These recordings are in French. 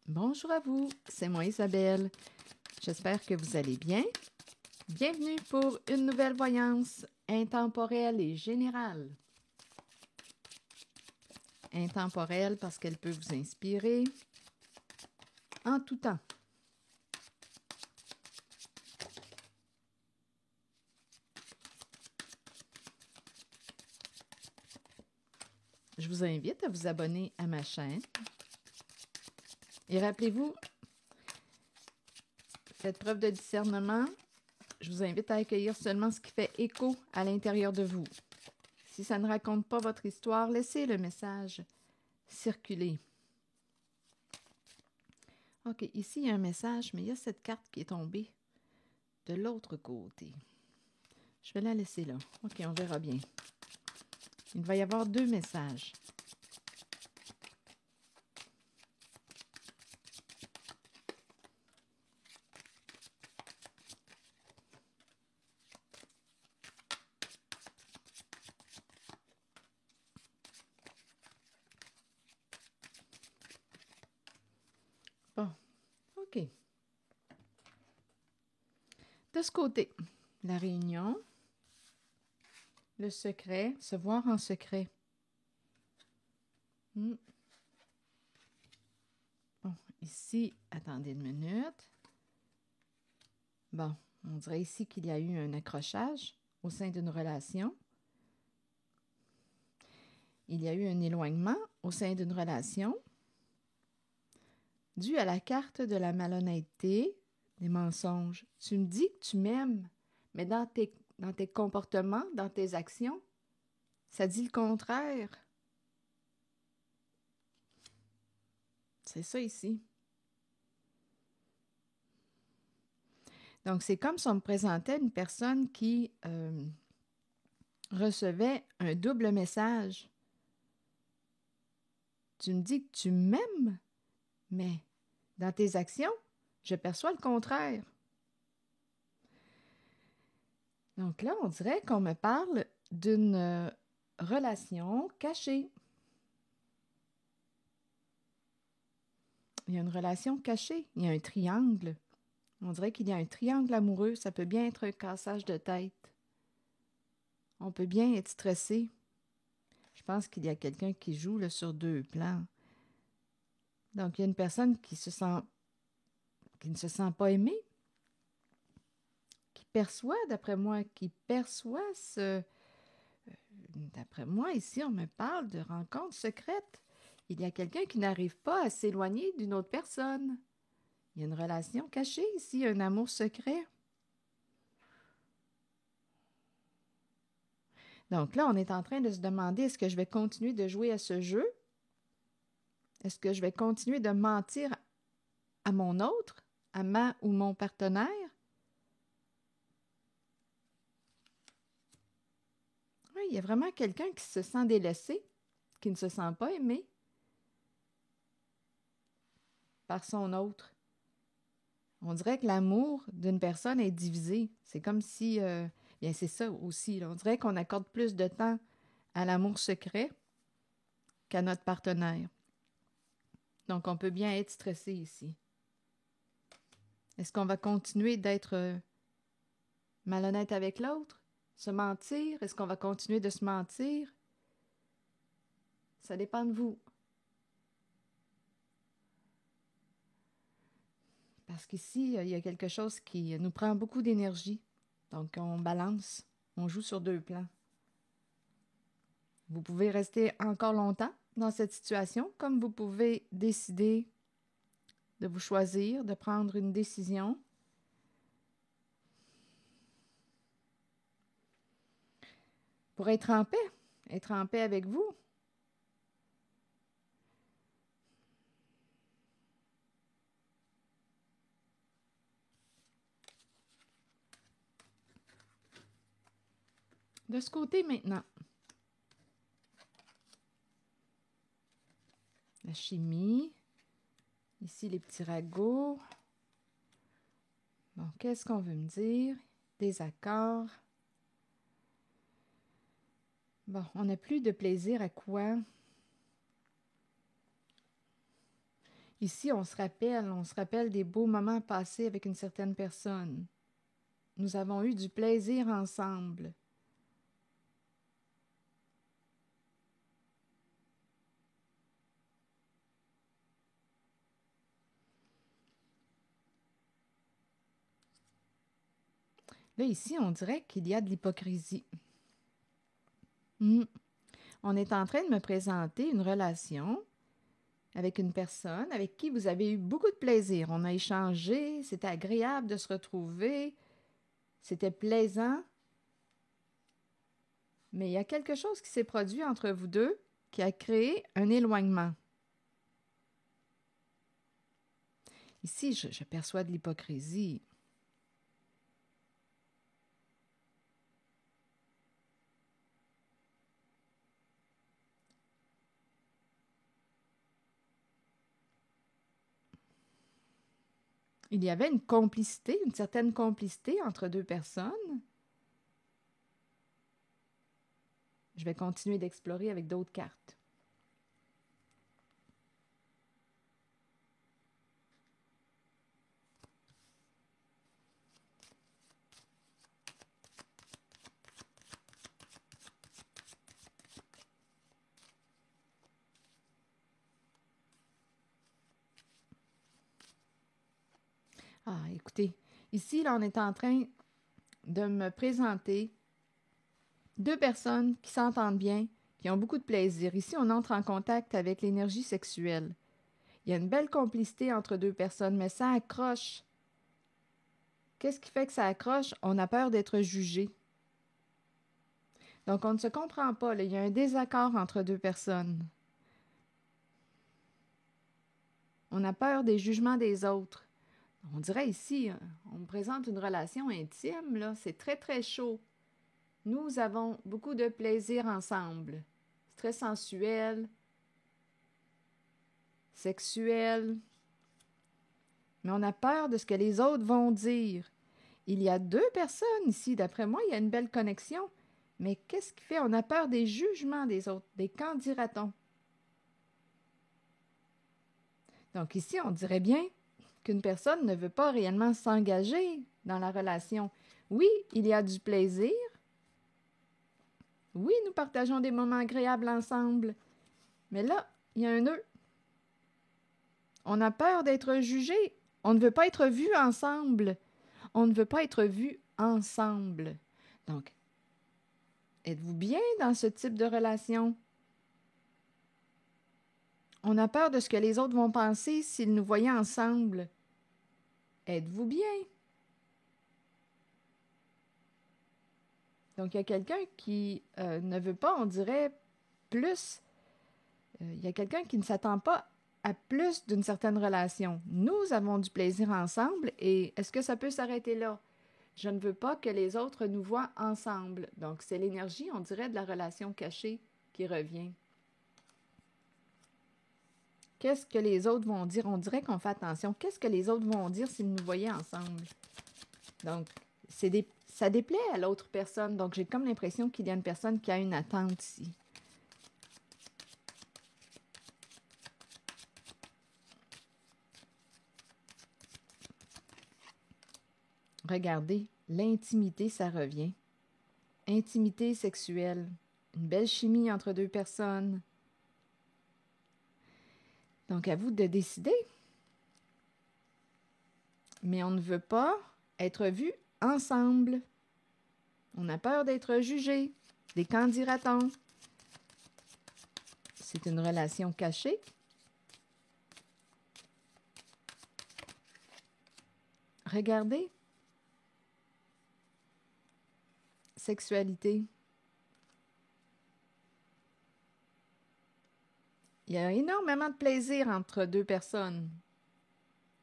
Bonjour à vous, c'est moi Isabelle. J'espère que vous allez bien. Bienvenue pour une nouvelle voyance intemporelle et générale. Intemporelle parce qu'elle peut vous inspirer en tout temps. Je vous invite à vous abonner à ma chaîne. Et rappelez-vous, faites preuve de discernement. Je vous invite à accueillir seulement ce qui fait écho à l'intérieur de vous. Si ça ne raconte pas votre histoire, laissez le message circuler. OK, ici, il y a un message, mais il y a cette carte qui est tombée de l'autre côté. Je vais la laisser là. OK, on verra bien. Il va y avoir deux messages. Bon, OK. De ce côté, la réunion, le secret, se voir en secret. Bon, ici, attendez une minute. Bon, on dirait ici qu'il y a eu un accrochage au sein d'une relation. Il y a eu un éloignement au sein d'une relation dû à la carte de la malhonnêteté, des mensonges. Tu me dis que tu m'aimes, mais dans tes comportements, dans tes actions, ça dit le contraire. C'est ça ici. Donc, c'est comme si on me présentait une personne qui recevait un double message. Tu me dis que tu m'aimes, mais dans tes actions, je perçois le contraire. Donc là, on dirait qu'on me parle d'une relation cachée. Il y a une relation cachée, il y a un triangle. On dirait qu'il y a un triangle amoureux, ça peut bien être un cassage de tête. On peut bien être stressé. Je pense qu'il y a quelqu'un qui joue là, sur deux plans. Donc, il y a une personne qui ne se sent pas aimée, qui perçoit, d'après moi, D'après moi, ici, on me parle de rencontres secrètes. Il y a quelqu'un qui n'arrive pas à s'éloigner d'une autre personne. Il y a une relation cachée ici, un amour secret. Donc là, on est en train de se demander, est-ce que je vais continuer de jouer à ce jeu? Est-ce que je vais continuer de mentir à mon autre, à ma ou mon partenaire? Oui, il y a vraiment quelqu'un qui se sent délaissé, qui ne se sent pas aimé par son autre. On dirait que l'amour d'une personne est divisé. C'est comme si, bien c'est ça aussi, là. On dirait qu'on accorde plus de temps à l'amour secret qu'à notre partenaire. Donc, on peut bien être stressé ici. Est-ce qu'on va continuer d'être malhonnête avec l'autre? Se mentir? Est-ce qu'on va continuer de se mentir? Ça dépend de vous. Parce qu'ici, il y a quelque chose qui nous prend beaucoup d'énergie. Donc, on balance, on joue sur deux plans. Vous pouvez rester encore longtemps dans cette situation, comme vous pouvez décider de vous choisir, de prendre une décision. Pour être en paix avec vous. De ce côté maintenant, la chimie, ici les petits ragots. Bon, qu'est-ce qu'on veut me dire? Des accords. Bon, on n'a plus de plaisir à quoi? Ici, on se rappelle des beaux moments passés avec une certaine personne. Nous avons eu du plaisir ensemble. Là, ici, on dirait qu'il y a de l'hypocrisie. On est en train de me présenter une relation avec une personne avec qui vous avez eu beaucoup de plaisir. On a échangé, c'était agréable de se retrouver, c'était plaisant. Mais il y a quelque chose qui s'est produit entre vous deux qui a créé un éloignement. Ici, je perçois de l'hypocrisie. Il y avait une complicité, une certaine complicité entre deux personnes. Je vais continuer d'explorer avec d'autres cartes. Ah, écoutez, ici, là, on est en train de me présenter deux personnes qui s'entendent bien, qui ont beaucoup de plaisir. Ici, on entre en contact avec l'énergie sexuelle. Il y a une belle complicité entre deux personnes, mais ça accroche. Qu'est-ce qui fait que ça accroche? On a peur d'être jugé. Donc, on ne se comprend pas, là. Il y a un désaccord entre deux personnes. On a peur des jugements des autres. On dirait ici, on me présente une relation intime, là. C'est très, très chaud. Nous avons beaucoup de plaisir ensemble. C'est très sensuel, sexuel. Mais on a peur de ce que les autres vont dire. Il y a deux personnes ici. D'après moi, il y a une belle connexion. Mais qu'est-ce qui fait? On a peur des jugements des autres. Des qu'en dira-t-on? Donc ici, on dirait bien qu'une personne ne veut pas réellement s'engager dans la relation. Oui, il y a du plaisir. Oui, nous partageons des moments agréables ensemble. Mais là, il y a un nœud. On a peur d'être jugé. On ne veut pas être vu ensemble. On ne veut pas être vu ensemble. Donc, êtes-vous bien dans ce type de relation? On a peur de ce que les autres vont penser s'ils nous voyaient ensemble. Êtes-vous bien? Donc, il y a quelqu'un qui ne veut pas, on dirait, plus. Il y a quelqu'un qui ne s'attend pas à plus d'une certaine relation. Nous avons du plaisir ensemble et est-ce que ça peut s'arrêter là? Je ne veux pas que les autres nous voient ensemble. Donc, c'est l'énergie, on dirait, de la relation cachée qui revient. Qu'est-ce que les autres vont dire? On dirait qu'on fait attention. Qu'est-ce que les autres vont dire s'ils nous voyaient ensemble? Donc, ça déplaît à l'autre personne. Donc, j'ai comme l'impression qu'il y a une personne qui a une attente ici. Regardez, l'intimité, ça revient. Intimité sexuelle. Une belle chimie entre deux personnes. Donc, à vous de décider. Mais on ne veut pas être vus ensemble. On a peur d'être jugé. Des qu'en dira-t-on? C'est une relation cachée. Regardez. Sexualité. Il y a énormément de plaisir entre deux personnes.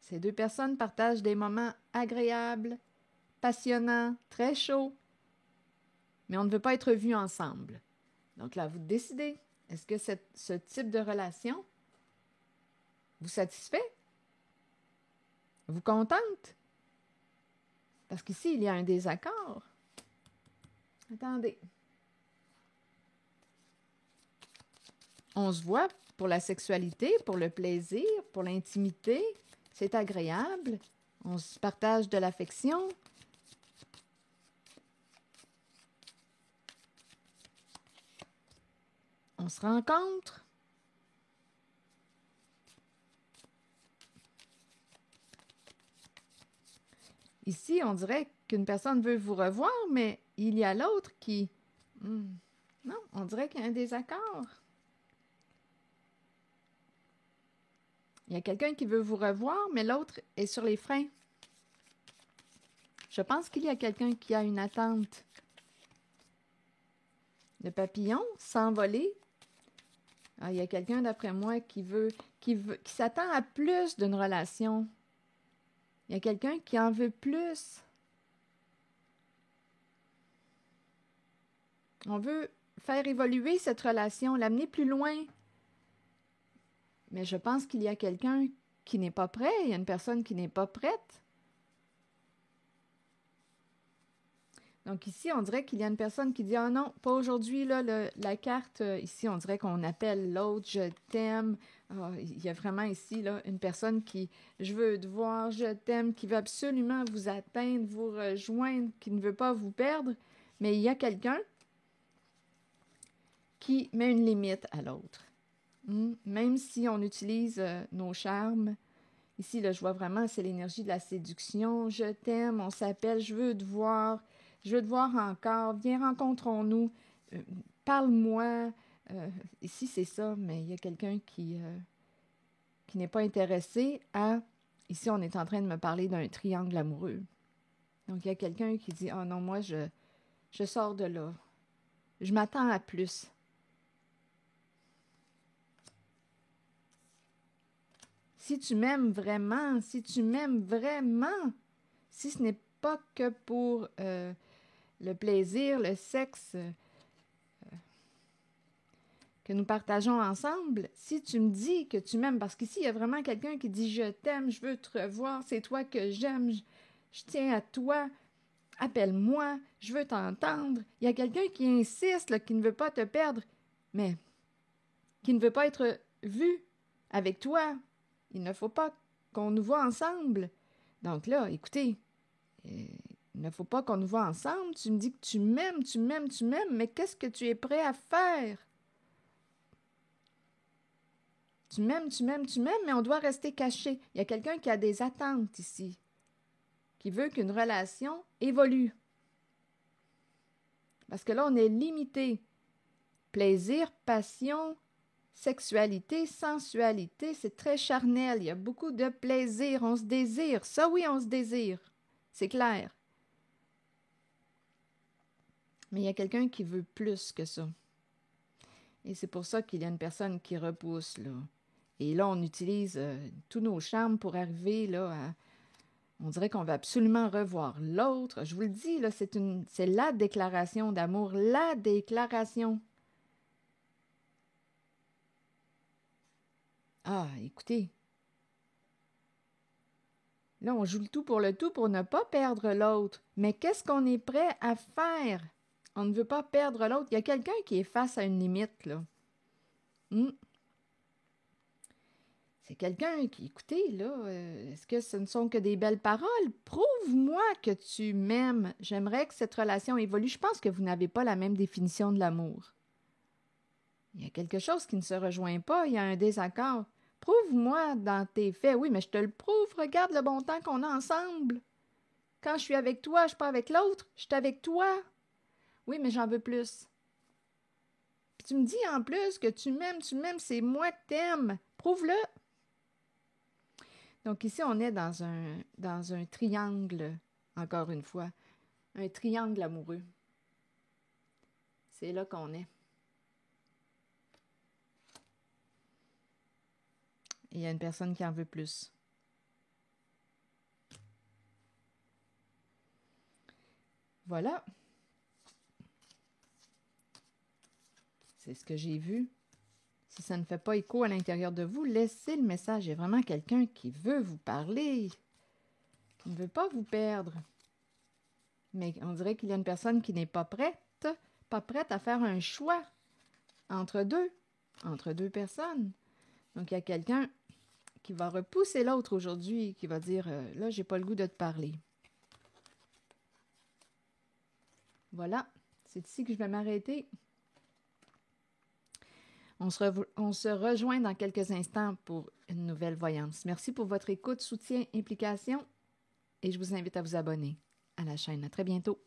Ces deux personnes partagent des moments agréables, passionnants, très chauds, mais on ne veut pas être vus ensemble. Donc là, vous décidez, est-ce que ce type de relation vous satisfait? Vous contente? Parce qu'ici, il y a un désaccord. Attendez. On se voit pour la sexualité, pour le plaisir, pour l'intimité. C'est agréable. On se partage de l'affection. On se rencontre. Ici, on dirait qu'une personne veut vous revoir, mais il y a l'autre qui... non, on dirait qu'il y a un désaccord. Il y a quelqu'un qui veut vous revoir, mais l'autre est sur les freins. Je pense qu'il y a quelqu'un qui a une attente. Le papillon, s'envoler. Ah, il y a quelqu'un, d'après moi, qui s'attend à plus d'une relation. Il y a quelqu'un qui en veut plus. On veut faire évoluer cette relation, l'amener plus loin. Mais je pense qu'il y a quelqu'un qui n'est pas prêt. Il y a une personne qui n'est pas prête. Donc ici, on dirait qu'il y a une personne qui dit « Ah non, pas aujourd'hui, là, la carte, ici, on dirait qu'on appelle l'autre, je t'aime. Ah, » il y a vraiment ici, là, une personne qui « Je veux te voir, je t'aime », qui veut absolument vous atteindre, vous rejoindre, qui ne veut pas vous perdre. Mais il y a quelqu'un qui met une limite à l'autre. Même si on utilise nos charmes, ici, là, je vois vraiment, c'est l'énergie de la séduction. « Je t'aime », on s'appelle « Je veux te voir ». Je veux te voir encore. Viens, rencontrons-nous. Parle-moi. Ici, c'est ça, mais il y a quelqu'un qui n'est pas intéressé à... Ici, on est en train de me parler d'un triangle amoureux. Donc, il y a quelqu'un qui dit « Oh non, moi, je sors de là. Je m'attends à plus. » Si tu m'aimes vraiment, si ce n'est pas que pour... le plaisir, le sexe que nous partageons ensemble, si tu me dis que tu m'aimes, parce qu'ici, il y a vraiment quelqu'un qui dit « Je t'aime, je veux te revoir, c'est toi que j'aime, je tiens à toi, appelle-moi, je veux t'entendre. » Il y a quelqu'un qui insiste, là, qui ne veut pas te perdre, mais qui ne veut pas être vu avec toi. Il ne faut pas qu'on nous voit ensemble. Donc là, écoutez... il ne faut pas qu'on nous voit ensemble. Tu me dis que tu m'aimes, mais qu'est-ce que tu es prêt à faire? Tu m'aimes, mais on doit rester caché. Il y a quelqu'un qui a des attentes ici, qui veut qu'une relation évolue. Parce que là, on est limité. Plaisir, passion, sexualité, sensualité, c'est très charnel. Il y a beaucoup de plaisir, on se désire. Ça, oui, on se désire. C'est clair. Mais il y a quelqu'un qui veut plus que ça. Et c'est pour ça qu'il y a une personne qui repousse, là. Et là, on utilise tous nos charmes pour arriver, là, à... On dirait qu'on va absolument revoir l'autre. Je vous le dis, là, c'est la déclaration d'amour, la déclaration. Ah, écoutez. Là, on joue le tout pour ne pas perdre l'autre. Mais qu'est-ce qu'on est prêt à faire? On ne veut pas perdre l'autre. Il y a quelqu'un qui est face à une limite, là. C'est quelqu'un qui, écoutez, là, est-ce que ce ne sont que des belles paroles? Prouve-moi que tu m'aimes. J'aimerais que cette relation évolue. Je pense que vous n'avez pas la même définition de l'amour. Il y a quelque chose qui ne se rejoint pas. Il y a un désaccord. Prouve-moi dans tes faits. Oui, mais je te le prouve. Regarde le bon temps qu'on a ensemble. Quand je suis avec toi, je ne suis pas avec l'autre. Je suis avec toi. Oui, mais j'en veux plus. Puis tu me dis en plus que tu m'aimes, c'est moi que t'aimes. Prouve-le. Donc ici, on est dans un triangle, encore une fois. Un triangle amoureux. C'est là qu'on est. Et il y a une personne qui en veut plus. Voilà. C'est ce que j'ai vu. Si ça ne fait pas écho à l'intérieur de vous, laissez le message. Il y a vraiment quelqu'un qui veut vous parler, qui ne veut pas vous perdre. Mais on dirait qu'il y a une personne qui n'est pas prête à faire un choix entre deux personnes. Donc, il y a quelqu'un qui va repousser l'autre aujourd'hui, qui va dire là, j'ai pas le goût de te parler. Voilà, c'est ici que je vais m'arrêter. On se rejoint dans quelques instants pour une nouvelle voyance. Merci pour votre écoute, soutien, implication et je vous invite à vous abonner à la chaîne. À très bientôt.